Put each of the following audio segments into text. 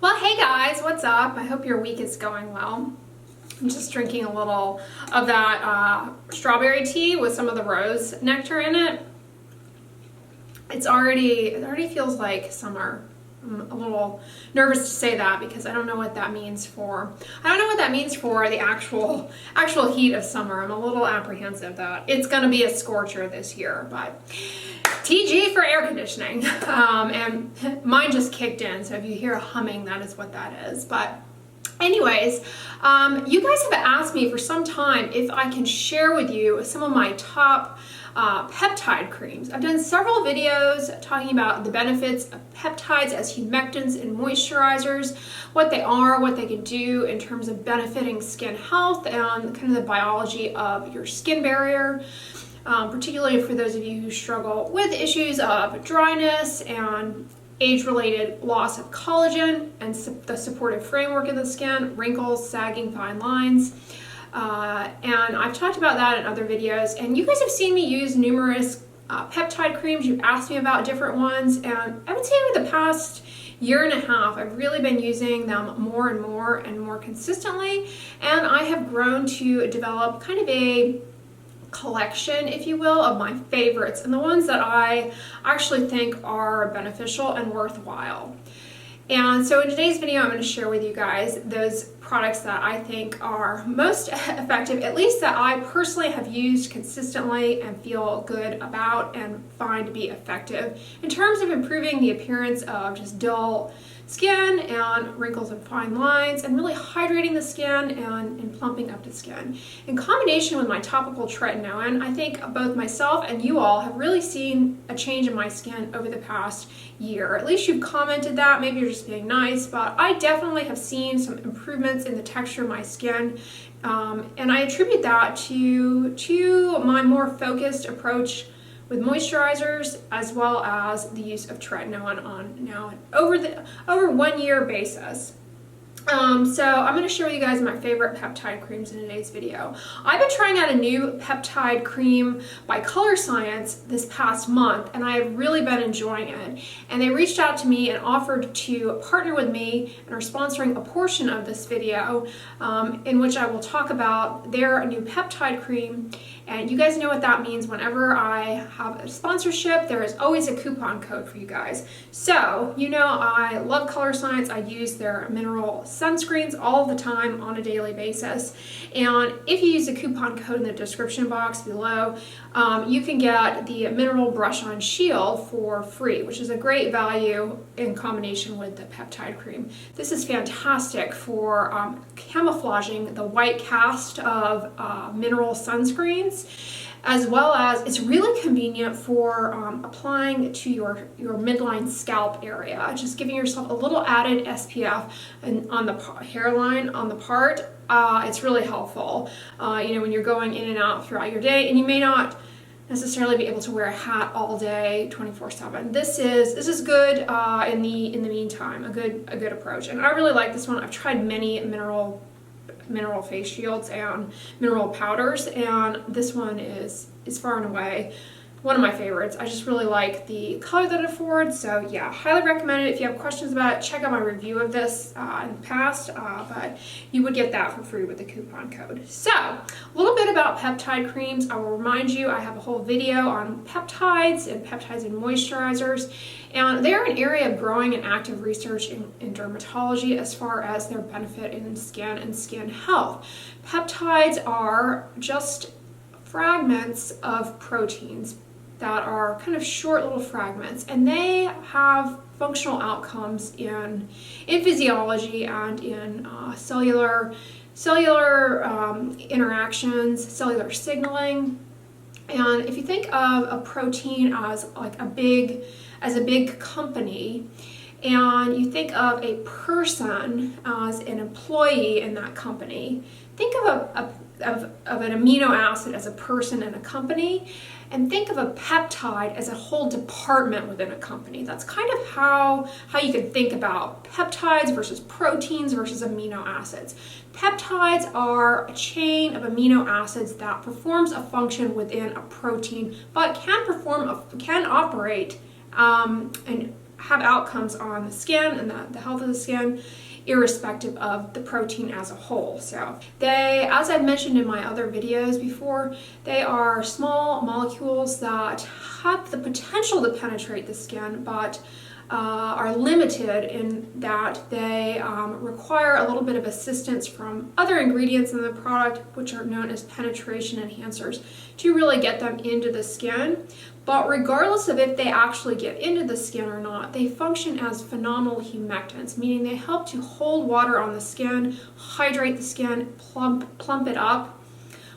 Well, hey guys, what's up? I hope your week is going well. I'm just drinking a little of that strawberry tea with some of the rose nectar in it. It already feels like summer. I'm a little nervous to say that because I don't know what that means for the actual heat of summer. I'm a little apprehensive that it's going to be a scorcher this year, but TG for air conditioning. And mine just kicked in, so if you hear a humming, that is what that is. But anyways, you guys have asked me for some time if I can share with you some of my top peptide creams. I've done several videos talking about the benefits of peptides as humectants and moisturizers, what they are, what they can do in terms of benefiting skin health, and kind of the biology of your skin barrier. Particularly for those of you who struggle with issues of dryness and age-related loss of collagen and the supportive framework of the skin, wrinkles, sagging, fine lines. And I've talked about that in other videos, and you guys have seen me use numerous peptide creams. You've asked me about different ones, and I would say over the past year and a half, I've really been using them more and more consistently, and I have grown to develop kind of a collection, if you will, of my favorites and the ones that I actually think are beneficial and worthwhile. And so in today's video, I'm going to share with you guys those products that I think are most effective, at least that I personally have used consistently and feel good about and find to be effective in terms of improving the appearance of just dull skin and wrinkles and fine lines, and really hydrating the skin and plumping up the skin. In combination with my topical tretinoin, I think both myself and you all have really seen a change in my skin over the past year. At least you've commented that, maybe you're just being nice, but I definitely have seen some improvements in the texture of my skin, and I attribute that to my more focused approach with moisturizers, as well as the use of tretinoin on now over 1 year basis. So I'm going to share with you guys my favorite peptide creams in today's video. I've been trying out a new peptide cream by Color Science this past month, and I have really been enjoying it. And they reached out to me and offered to partner with me and are sponsoring a portion of this video in which I will talk about their new peptide cream. And you guys know what that means. Whenever I have a sponsorship, there is always a coupon code for you guys. So, you know, I love Color Science. I use their mineral sunscreens all the time on a daily basis. And if you use the coupon code in the description box below, you can get the mineral brush on shield for free, which is a great value in combination with the peptide cream. This is fantastic for camouflaging the white cast of mineral sunscreens, as well as it's really convenient for applying to your midline scalp area, just giving yourself a little added SPF on the hairline, on the part. It's really helpful, you know, when you're going in and out throughout your day, and you may not necessarily be able to wear a hat all day 24/7. This is good in the meantime, a good approach, and I really like this one. I've tried many mineral face shields and mineral powders, and this one is far and away one of my favorites. I just really like the color that it affords, so yeah, highly recommend it. If you have questions about it, check out my review of this in the past, but you would get that for free with the coupon code. So, a little bit about peptide creams. I will remind you, I have a whole video on peptides and moisturizers, and they're an area of growing and active research in dermatology as far as their benefit in skin and skin health. Peptides are just fragments of proteins that are kind of short little fragments, and they have functional outcomes in physiology and in cellular interactions, cellular signaling. And if you think of a protein as like a big company, and you think of a person as an employee in that company, think of an amino acid as a person in a company, and think of a peptide as a whole department within a company. That's kind of how you could think about peptides versus proteins versus amino acids. Peptides are a chain of amino acids that performs a function within a protein, but can operate and have outcomes on the skin and the health of the skin, irrespective of the protein as a whole. So they, as I've mentioned in my other videos before, they are small molecules that have the potential to penetrate the skin, but are limited in that they require a little bit of assistance from other ingredients in the product, which are known as penetration enhancers, to really get them into the skin. But regardless of if they actually get into the skin or not, they function as phenomenal humectants, meaning they help to hold water on the skin, hydrate the skin, plump it up.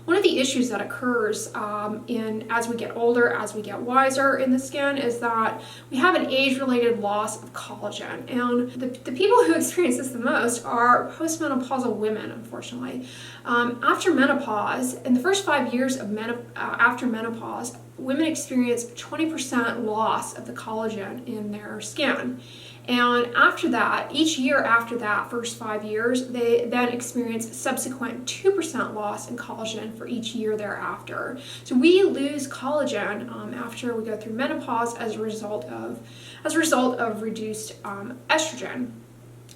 One of the issues that occurs as we get older, as we get wiser in the skin, is that we have an age-related loss of collagen. And the people who experience this the most are postmenopausal women, unfortunately. After menopause, in the first 5 years of after menopause, women experience 20% loss of the collagen in their skin. And after that, each year after that first 5 years, they then experience subsequent 2% loss in collagen for each year thereafter. So we lose collagen after we go through menopause as a result of reduced estrogen.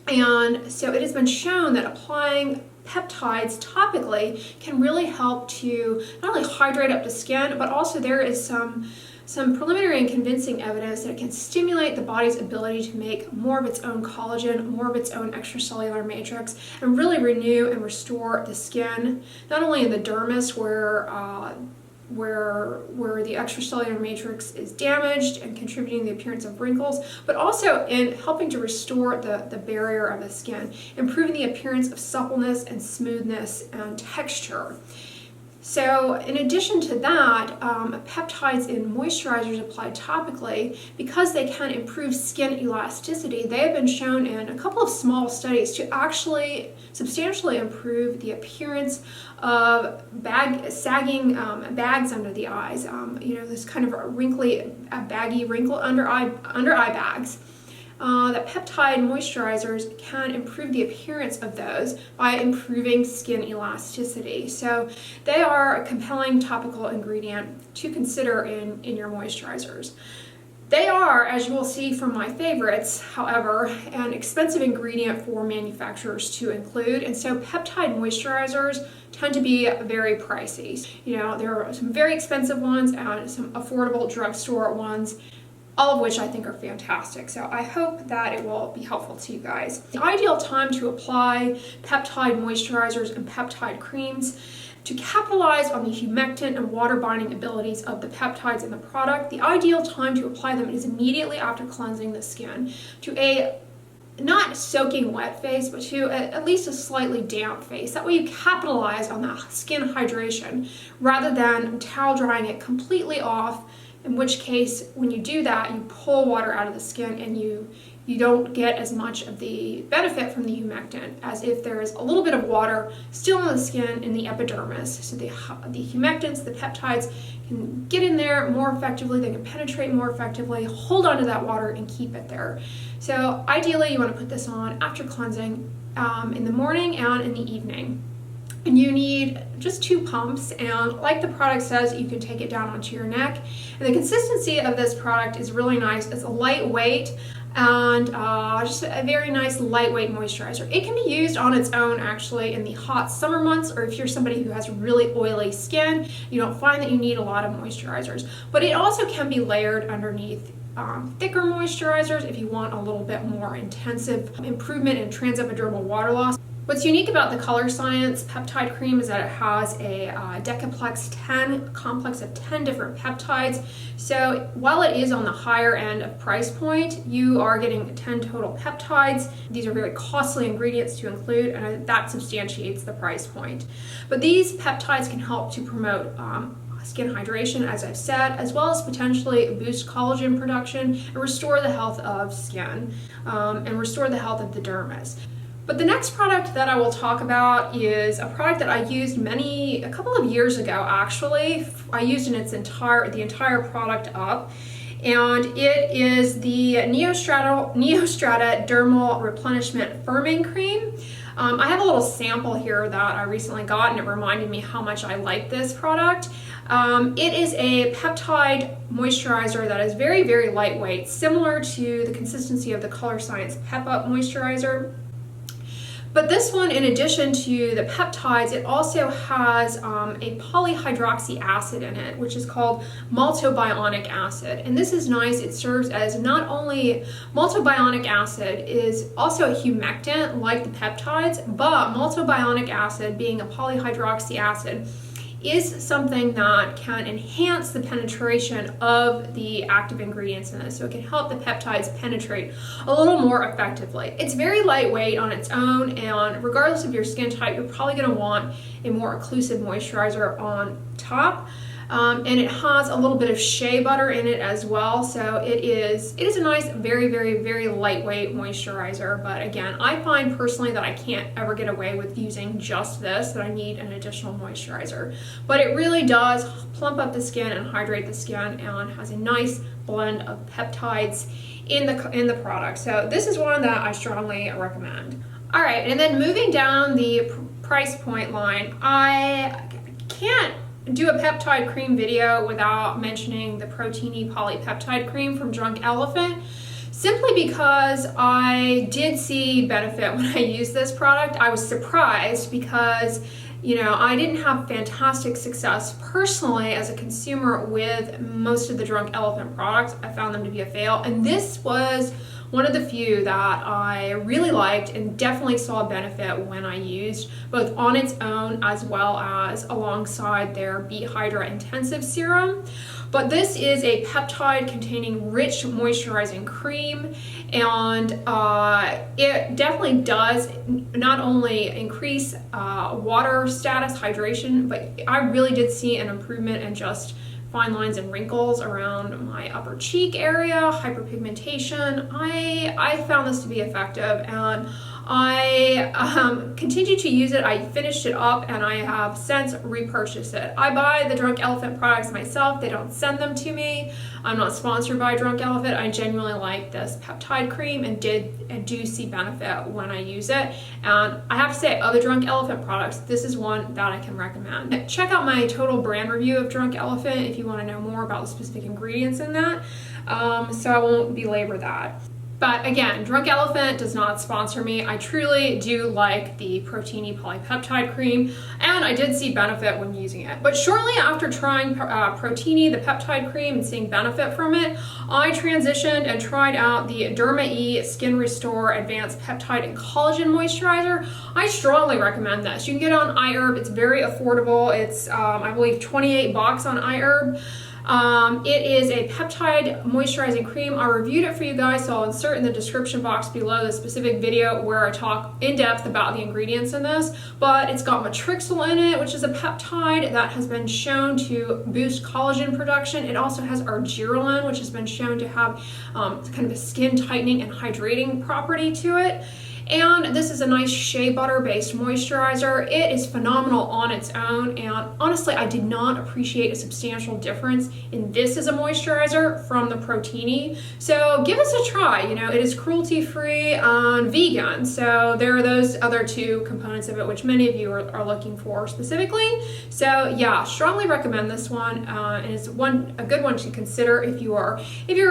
And so it has been shown that applying peptides topically can really help to not only hydrate up the skin, but also there is some preliminary and convincing evidence that it can stimulate the body's ability to make more of its own collagen, more of its own extracellular matrix, and really renew and restore the skin, not only in the dermis where the extracellular matrix is damaged and contributing to the appearance of wrinkles, but also in helping to restore the barrier of the skin, improving the appearance of suppleness and smoothness and texture. So in addition to that, peptides in moisturizers applied topically, because they can improve skin elasticity, they have been shown in a couple of small studies to actually substantially improve the appearance of sagging bags under the eyes. This kind of wrinkly, baggy wrinkle under eye bags. That peptide moisturizers can improve the appearance of those by improving skin elasticity. So they are a compelling topical ingredient to consider in your moisturizers. They are, as you will see from my favorites, however, an expensive ingredient for manufacturers to include, and so peptide moisturizers tend to be very pricey. There are some very expensive ones and some affordable drugstore ones, all of which I think are fantastic. So I hope that it will be helpful to you guys. The ideal time to apply peptide moisturizers and peptide creams to capitalize on the humectant and water binding abilities of the peptides in the product, the ideal time to apply them is immediately after cleansing the skin to a not soaking wet face, but to at least a slightly damp face. That way you capitalize on that skin hydration rather than towel drying it completely off, in which case when you do that, you pull water out of the skin and you don't get as much of the benefit from the humectant as if there is a little bit of water still on the skin in the epidermis. So the humectants, the peptides, can get in there more effectively, they can penetrate more effectively, hold onto that water and keep it there. So ideally you want to put this on after cleansing in the morning and in the evening. And you need just 2 pumps, and like the product says, you can take it down onto your neck. And the consistency of this product is really nice. It's a lightweight and just a very nice lightweight moisturizer. It can be used on its own actually in the hot summer months, or if you're somebody who has really oily skin, you don't find that you need a lot of moisturizers. But it also can be layered underneath thicker moisturizers if you want a little bit more intensive improvement in transepidermal water loss. What's unique about the Color Science peptide cream is that it has a Decaplex 10 complex of 10 different peptides. So while it is on the higher end of price point, you are getting 10 total peptides. These are very costly ingredients to include, and that substantiates the price point. But these peptides can help to promote skin hydration, as I've said, as well as potentially boost collagen production and restore the health of skin and restore the health of the dermis. But the next product that I will talk about is a product that I used a couple of years ago actually. I used the entire product up, and it is the Neostrata Dermal Replenishment Firming Cream. I have a little sample here that I recently got, and it reminded me how much I like this product. It is a peptide moisturizer that is very, very lightweight, similar to the consistency of the Color Science Pep Up moisturizer. But this one, in addition to the peptides, it also has a polyhydroxy acid in it, which is called maltobionic acid. And this is nice. It serves as not only maltobionic acid is also a humectant like the peptides, but maltobionic acid, being a polyhydroxy acid, is something that can enhance the penetration of the active ingredients in this. So it can help the peptides penetrate a little more effectively. It's very lightweight on its own, and regardless of your skin type, you're probably going to want a more occlusive moisturizer on top. And it has a little bit of shea butter in it as well, so it is a nice, very, very, very lightweight moisturizer. But again, I find personally that I can't ever get away with using just this, that I need an additional moisturizer. But it really does plump up the skin and hydrate the skin, and has a nice blend of peptides in the product. So this is one that I strongly recommend. All right, and then moving down the price point line, I can't do a peptide cream video without mentioning the Proteini Polypeptide Cream from Drunk Elephant, simply because I did see benefit when I used this product. I was surprised because, you know, I didn't have fantastic success personally as a consumer with most of the Drunk Elephant products. I found them to be a fail, and this was one of the few that I really liked and definitely saw a benefit when I used, both on its own as well as alongside their Beet Hydra Intensive Serum. But this is a peptide containing rich moisturizing cream, and it definitely does not only increase water status, hydration, but I really did see an improvement in just fine lines and wrinkles around my upper cheek area, hyperpigmentation. I found this to be effective, and I continued to use it. I finished it up, and I have since repurchased it. I buy the Drunk Elephant products myself. They don't send them to me. I'm not sponsored by Drunk Elephant. I genuinely like this peptide cream and do see benefit when I use it. And I have to say, other Drunk Elephant products, this is one that I can recommend. Check out my total brand review of Drunk Elephant if you want to know more about the specific ingredients in that. So I won't belabor that. But again, Drunk Elephant does not sponsor me. I truly do like the Proteini Polypeptide Cream, and I did see benefit when using it. But shortly after trying Proteini, the peptide cream, and seeing benefit from it, I transitioned and tried out the dermaE Skin Restore Advanced Peptide and Collagen Moisturizer. I strongly recommend this. You can get it on iHerb. It's very affordable. It's, I believe, $28 on iHerb. It is a peptide moisturizing cream. I reviewed it for you guys, so I'll insert in the description box below the specific video where I talk in depth about the ingredients in this. But it's got matrixyl in it, which is a peptide that has been shown to boost collagen production. It also has argireline, which has been shown to have kind of a skin tightening and hydrating property to it. And this is a nice shea butter based moisturizer. It is phenomenal on its own, and honestly, I did not appreciate a substantial difference in this as a moisturizer from the Proteini. So give us a try. You know, it is cruelty free and vegan, so there are those other two components of it which many of you are looking for specifically. So yeah, strongly recommend this one, and it's a good one to consider if you're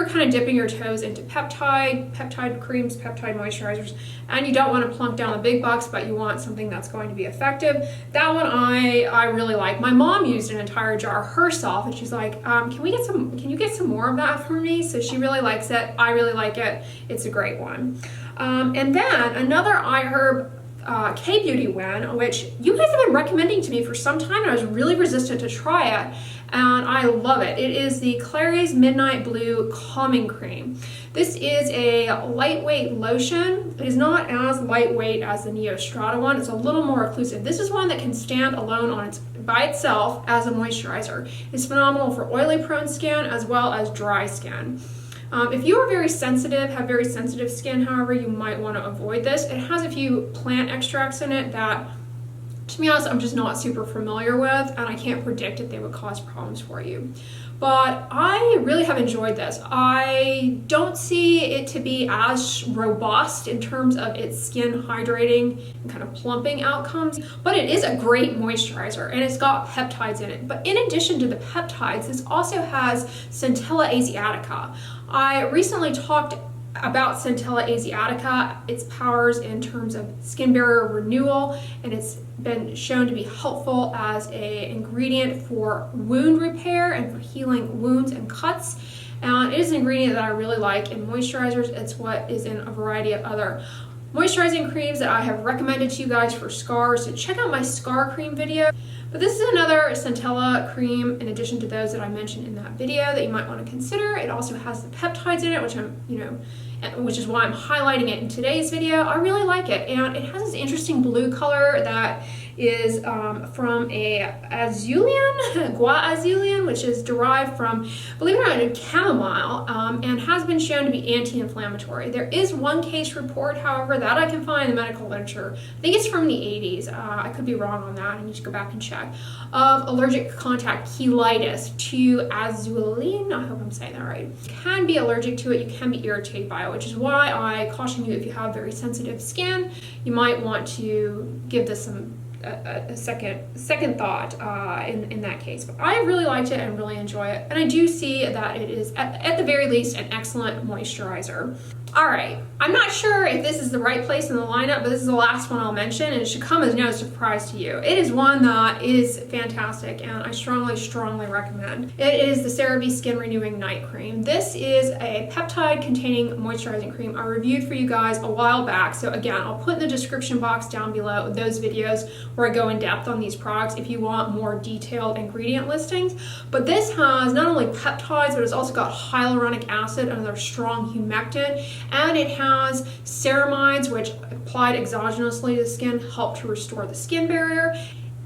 kind of dipping your toes into peptide creams, peptide moisturizers, and you don't want to plunk down the big bucks, but you want something that's going to be effective. That one I really like. My mom used an entire jar herself, and she's like, can you get some more of that for me? So she really likes it. I really like it. It's a great one. And then another iHerb K-Beauty win, which you guys have been recommending to me for some time, and I was really resistant to try it, and I love it. It is the Clary's Midnight Blue Calming Cream. This is a lightweight lotion. It is not as lightweight as the Neostrata one. It's a little more occlusive. This is one that can stand alone by itself as a moisturizer. It's phenomenal for oily prone skin as well as dry skin. If you are very sensitive, have very sensitive skin, however, you might want to avoid this. It has a few plant extracts in it that, to be honest, I'm just not super familiar with, and I can't predict if they would cause problems for you. but I really have enjoyed this. I don't see it to be as robust in terms of its skin hydrating and kind of plumping outcomes, but it is a great moisturizer and it's got peptides in it. But in addition to the peptides, this also has Centella asiatica. I recently talked about Centella asiatica, its powers in terms of skin barrier renewal, and it's been shown to be helpful as an ingredient for wound repair and for healing wounds and cuts. And it is an ingredient that I really like in moisturizers. It's what is in a variety of other moisturizing creams that I have recommended to you guys for scars. So check out my scar cream video. But this is another Centella cream in addition to those that I mentioned in that video that you might want to consider. It also has the peptides in it, which is why I'm highlighting it in today's video. I really like it, and it has this interesting blue color that is from a gua azulian, which is derived from, believe it or not, chamomile, and has been shown to be anti-inflammatory. There is one case report, however, that I can find in the medical literature. I think it's from the 80s. I could be wrong on that. I need to go back and check. Of allergic contact cheilitis to azuline. I hope I'm saying that right. You can be allergic to it. You can be irritated by it, which is why I caution you, if you have very sensitive skin, you might want to give this a second thought in that case. But I really liked it and really enjoy it, and I do see that it is at the very least an excellent moisturizer. All right, I'm not sure if this is the right place in the lineup, but this is the last one I'll mention, and it should come as no surprise to you. It is one that is fantastic, and I strongly recommend. It is the CeraVe Skin Renewing Night Cream. This is a peptide-containing moisturizing cream I reviewed for you guys a while back. So again, I'll put in the description box down below those videos where I go in depth on these products if you want more detailed ingredient listings. But this has not only peptides, but it's also got hyaluronic acid, another strong humectant, and it has ceramides, which applied exogenously to the skin help to restore the skin barrier.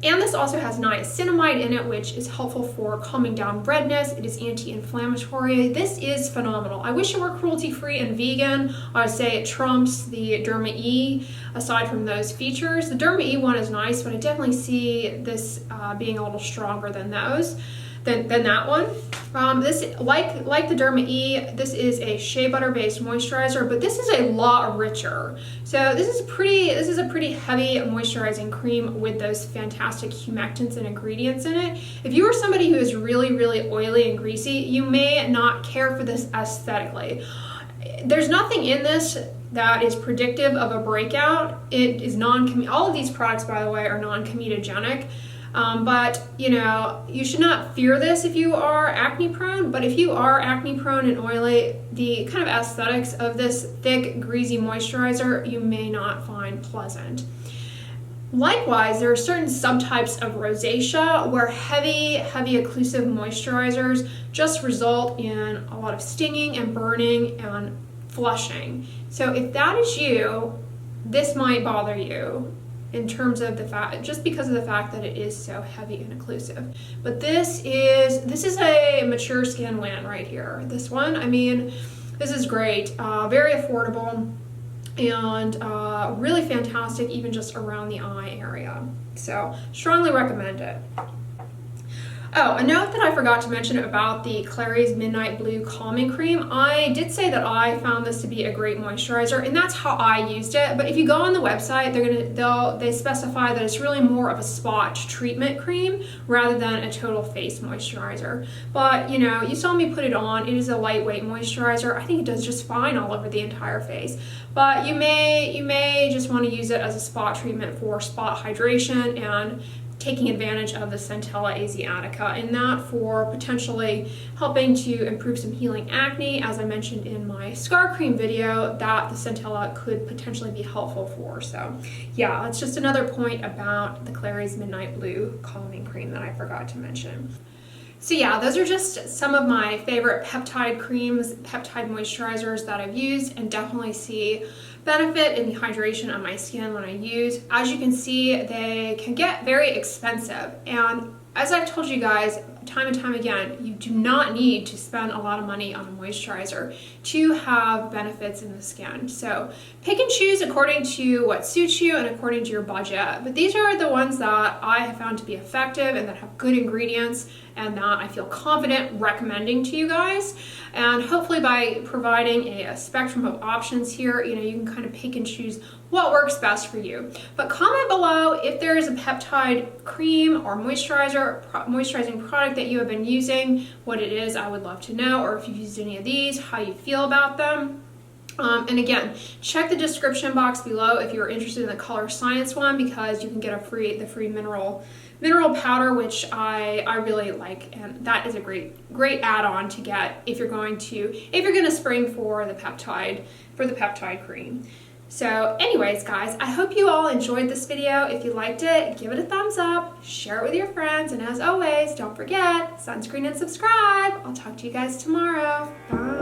And this also has niacinamide in it, which is helpful for calming down redness. It is anti-inflammatory. This is phenomenal. I wish it were cruelty-free and vegan. I would say it trumps the dermaE aside from those features. The dermaE one is nice, but I definitely see this being a little stronger than those. Than that one. This, like the dermaE, this is a shea butter based moisturizer, but this is a lot richer. So this is a pretty heavy moisturizing cream with those fantastic humectants and ingredients in it. If you are somebody who is really oily and greasy, you may not care for this aesthetically. There's nothing in this that is predictive of a breakout. It is all of these products, by the way, are non-comedogenic. But you should not fear this if you are acne prone, but if you are acne prone and oily, the kind of aesthetics of this thick, greasy moisturizer you may not find pleasant. Likewise, there are certain subtypes of rosacea where heavy occlusive moisturizers just result in a lot of stinging and burning and flushing. So if that is you, this might bother you in terms of the fact, just because of the fact that it is so heavy and occlusive. But this is a mature skin win right here. This one, I mean, this is great, very affordable, and really fantastic even just around the eye area. So strongly recommend it. Oh, a note that I forgot to mention about the Clary's Midnight Blue Calming Cream. I did say that I found this to be a great moisturizer, and that's how I used it. But if you go on the website, they specify that it's really more of a spot treatment cream rather than a total face moisturizer. But you saw me put it on. It is a lightweight moisturizer. I think it does just fine all over the entire face. But you may just want to use it as a spot treatment for spot hydration and taking advantage of the Centella asiatica in that for potentially helping to improve some healing acne, as I mentioned in my scar cream video, that the Centella could potentially be helpful for. So yeah, that's just another point about the Clary's Midnight Blue Calming Cream that I forgot to mention. So yeah, those are just some of my favorite peptide creams, peptide moisturizers that I've used, and definitely see benefit in the hydration of my skin when I use. As you can see, they can get very expensive, and as I've told you guys time and time again, you do not need to spend a lot of money on a moisturizer to have benefits in the skin. So pick and choose according to what suits you and according to your budget. But these are the ones that I have found to be effective and that have good ingredients and that I feel confident recommending to you guys. And hopefully by providing a spectrum of options here, you can kind of pick and choose what works best for you. But comment below if there is a peptide cream or moisturizing product that you have been using, what it is, I would love to know, or if you've used any of these, how you feel about them. And again, check the description box below if you're interested in the Color Science one, because you can get the free mineral powder, which I really like, and that is a great add-on to get if you're going to spring for the peptide cream. So anyways, guys, I hope you all enjoyed this video. If you liked it, give it a thumbs up, share it with your friends, and as always, don't forget, sunscreen and subscribe. I'll talk to you guys tomorrow. Bye.